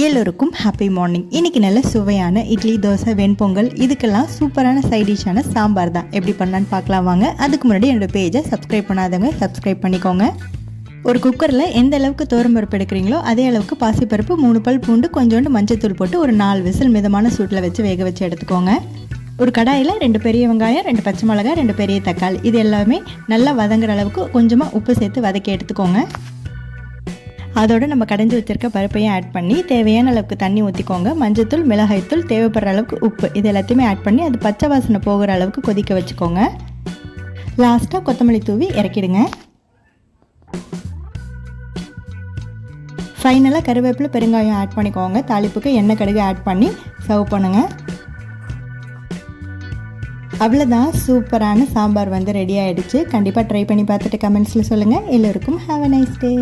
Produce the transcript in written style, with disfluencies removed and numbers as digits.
எல்லோருக்கும் happy morning. இன்றைக்கி நல்ல சுவையான இட்லி, தோசை, வெண்பொங்கல் இதுக்கெல்லாம் சூப்பரான சைட் டிஷ்ஷான சாம்பார் தான் எப்படி பண்ணலான்னு பார்க்கலாம் வாங்க. அதுக்கு முன்னாடி என்னோடய பேஜை சப்ஸ்கிரைப் பண்ணாதவங்க சப்ஸ்கிரைப் பண்ணிக்கோங்க. ஒரு குக்கரில் எந்த அளவுக்கு துவரம்பருப்பு எடுக்கிறீங்களோ அதே அளவுக்கு பாசிப்பருப்பு, 3 பல் பூண்டு, கொஞ்சோண்டு மஞ்சத்தூள் போட்டு ஒரு 4 விசில் மிதமான சூட்டில் வச்சு வேக வச்சு எடுத்துக்கோங்க. ஒரு கடாயில் 2 பெரிய வெங்காயம், 2 பச்சை மிளகாய், 2 பெரிய தக்காளி இது எல்லாமே நல்லா வதங்குற அளவுக்கு கொஞ்சமாக உப்பு சேர்த்து வதக்கி எடுத்துக்கோங்க. அதோடு நம்ம கடைஞ்சி வச்சுருக்க பருப்பையும் ஆட் பண்ணி தேவையான அளவுக்கு தண்ணி ஊற்றிக்கோங்க. மஞ்சத்தூள், மிளகாய்த்தூள், தேவைப்படுற அளவுக்கு உப்பு இது எல்லாத்தையுமே ஆட் பண்ணி அது பச்சை வாசனை போகிற அளவுக்கு கொதிக்க வச்சுக்கோங்க. லாஸ்ட்டாக கொத்தமல்லி தூவி இறக்கிடுங்க. ஃபைனலாக கருவேப்பிலை, பெருங்காயம் ஆட் பண்ணிக்கோங்க. தாளிப்புக்கு எண்ணெய், கடுகு ஆட் பண்ணி சர்வ் பண்ணுங்கள். அவ்வளோதான், சூப்பரான சாம்பார் ரெடி ஆகிடுச்சு. கண்டிப்பாக ட்ரை பண்ணி பார்த்துட்டு கமெண்ட்ஸில் சொல்லுங்கள். எல்லோருக்கும் ஹாவ் அ நைஸ் டே.